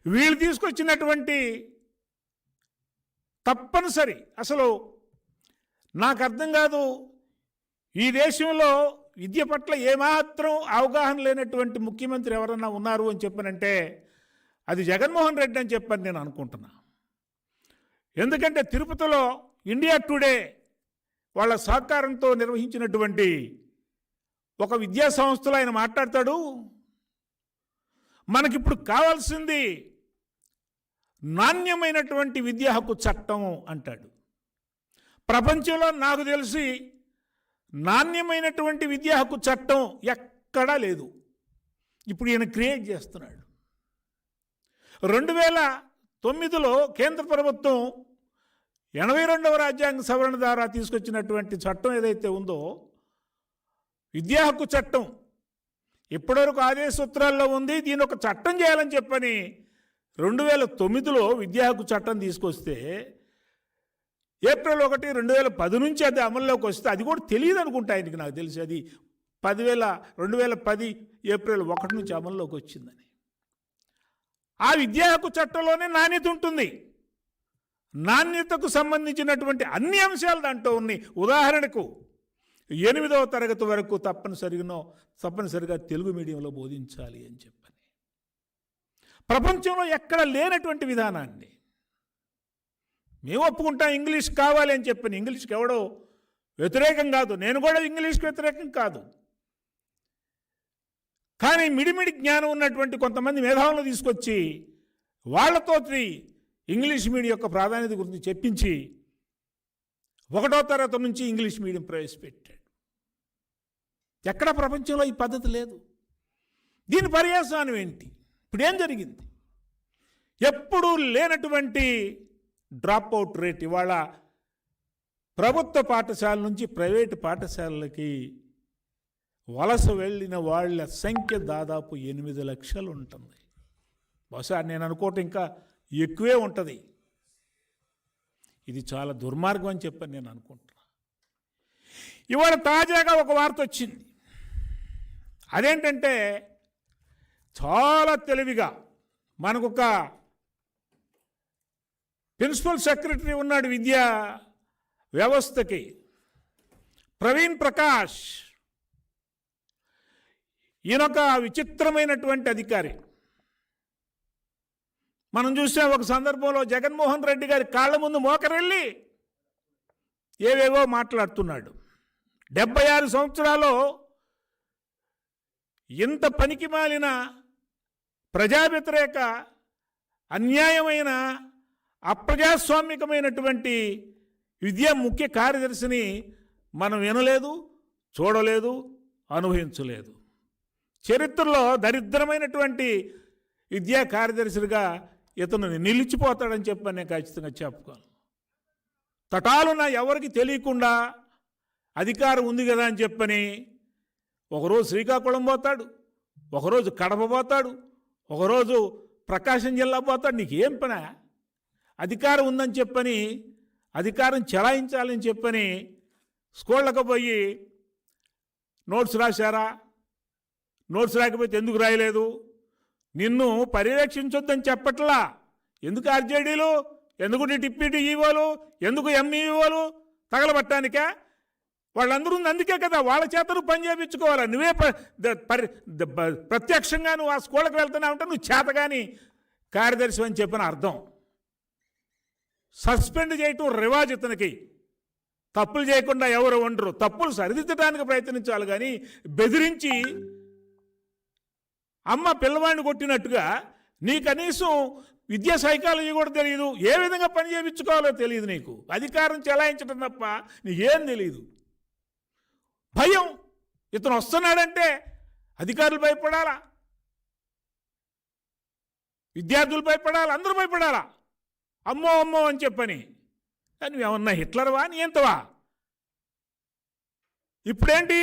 వీళ్ళు తీసుకొచ్చినటువంటి తప్పనిసరి అసలు నాకు అర్థం కాదు. ఈ దేశంలో విద్య పట్ల ఏమాత్రం అవగాహన లేనటువంటి ముఖ్యమంత్రి ఎవరన్నా ఉన్నారు అని చెప్పనంటే అది జగన్మోహన్ రెడ్డి అని చెప్పని నేను అనుకుంటున్నా. ఎందుకంటే తిరుపతిలో ఇండియా టుడే వాళ్ళ సహకారంతో నిర్వహించినటువంటి ఒక విద్యా సంస్థలో ఆయన మాట్లాడతాడు, మనకిప్పుడు కావాల్సింది నాణ్యమైనటువంటి విద్యా హక్కు చట్టం అంటాడు. ప్రపంచంలో నాకు తెలిసి నాణ్యమైనటువంటి విద్యా హక్కు చట్టం ఎక్కడా లేదు. ఇప్పుడు ఈయన క్రియేట్ చేస్తున్నాడు. 2009లో కేంద్ర ప్రభుత్వం 82వ రాజ్యాంగ సవరణ ద్వారా తీసుకొచ్చినటువంటి చట్టం ఏదైతే ఉందో విద్యా హక్కు చట్టం ఇప్పటివరకు ఆదేశ సూత్రాల్లో ఉంది. దీని ఒక చట్టం చేయాలని చెప్పని 2009లో విద్యా హక్కు చట్టం తీసుకొస్తే ఏప్రిల్ 1, 2010 నుంచి అది అమల్లోకి వస్తే అది కూడా తెలియదు అనుకుంటా ఆయనకి. నాకు తెలిసి అది 2010 ఏప్రిల్ 1 నుంచి అమల్లోకి వచ్చిందని. ఆ విద్యా హక్కు చట్టంలోనే నాణ్యత ఉంటుంది. నాణ్యతకు సంబంధించినటువంటి అన్ని అంశాలు దాంట్లో ఉన్నాయి. ఉదాహరణకు 8వ తరగతి వరకు తప్పనిసరిగా తెలుగు మీడియంలో బోధించాలి అని చెప్పని ప్రపంచంలో ఎక్కడ లేనటువంటి విధానాన్ని మేము ఒప్పుకుంటాం. ఇంగ్లీష్ కావాలి అని చెప్పని ఇంగ్లీష్కి ఎవడో వ్యతిరేకం కాదు, నేను కూడా ఇంగ్లీష్కి వ్యతిరేకం కాదు. కానీ మిడిమిడి జ్ఞానం ఉన్నటువంటి కొంతమంది మేధావులను తీసుకొచ్చి వాళ్ళతో ఇంగ్లీష్ మీడియం యొక్క ప్రాధాన్యత గురించి చెప్పించి 1వ తరగతి నుంచి ఇంగ్లీష్ మీడియం ప్రవేశపెట్టాడు. ఎక్కడ ప్రపంచంలో ఈ పద్ధతి లేదు. దీని పర్యవసానం ఏంటి? ఇప్పుడు ఏం జరిగింది? ఎప్పుడూ లేనటువంటి డ్రాప్ అవుట్ రేట్ ఇవాళ ప్రభుత్వ పాఠశాల నుంచి ప్రైవేటు పాఠశాలలకి వలస వెళ్ళిన వాళ్ళ సంఖ్య దాదాపు 8 లక్షలు ఉంటుంది. బహుశా నేను అనుకోవటం ఇంకా ఎక్కువే ఉంటుంది. ఇది చాలా దుర్మార్గం అని చెప్పని నేను అనుకుంటున్నా. ఇవాళ తాజాగా ఒక వార్త వచ్చింది. అదేంటంటే చాలా తెలివిగా మనకొక ప్రిన్సిపల్ సెక్రటరీ ఉన్నాడు విద్యా వ్యవస్థకి, ప్రవీణ్ ప్రకాష్. ఈయనొక విచిత్రమైనటువంటి అధికారి. మనం చూసాం ఒక సందర్భంలో జగన్మోహన్ రెడ్డి గారి కాళ్ళ ముందు మోకరెళ్ళి ఏవేవో మాట్లాడుతున్నాడు. 76 సంవత్సరాలు ఇంత పనికిమాలిన ప్రజా వ్యతిరేక అన్యాయమైన అప్రజాస్వామికమైనటువంటి విద్యా ముఖ్య కార్యదర్శిని మనం వినలేదు, చూడలేదు, అనుభవించలేదు. చరిత్రలో దరిద్రమైనటువంటి విద్యా కార్యదర్శిగా ఇతను నిలిచిపోతాడని చెప్పని నేను ఖచ్చితంగా చెప్పుకోను. తటాలున ఎవరికి తెలియకుండా అధికారం ఉంది కదా అని చెప్పని ఒకరోజు శ్రీకాకుళం పోతాడు, ఒకరోజు కడప పోతాడు, ఒకరోజు ప్రకాశం జిల్లా పోతాడు. నీకు ఏం పని? అధికారం ఉందని చెప్పని అధికారం చెలాయించాలని చెప్పని స్కూళ్ళకు పోయి నోట్స్ రాశారా, నోట్స్ రాకపోతే ఎందుకు రాయలేదు, నిన్ను పర్యవేక్షించొద్దని చెప్పట్లా. ఎందుకు ఆర్జేడీలు, ఎందుకు డిప్యూటీ ఈవోలు, ఎందుకు ఎంఈఓలు తగలబట్టానికా? వాళ్ళందరూ అందుకే కదా, వాళ్ళ చేతను పని చేయించుకోవాలి. నువ్వే ప్రత్యక్షంగా నువ్వు ఆ స్కూళ్ళకి వెళ్తున్నావు అంటే నువ్వు చేతగాని కార్యదర్శి అని చెప్పిన అర్థం. సస్పెండ్ చేయటం రివాజ్ ఇతనికి. తప్పులు చేయకుండా ఎవరు ఉండరు. తప్పులు సరిదిద్దడానికి ప్రయత్నించాలి కానీ బెదిరించి అమ్మ పిల్లవాడిని కొట్టినట్టుగా నీ కనీసం విద్యా సైకాలజీ కూడా తెలియదు, ఏ విధంగా పని చేయించుకోవాలో తెలియదు. నీకు అధికారం చెలాయించడం తప్ప నీకేం తెలియదు. భయం. ఇతను వస్తున్నాడంటే అధికారులు భయపడాలా, విద్యార్థులు భయపడాలా, అందరూ భయపడాలా. అమ్మో అమ్మో అని చెప్పని. నువ్వేమన్నా హిట్లర్వా, నీ ఎంతవా? ఇప్పుడేంటి?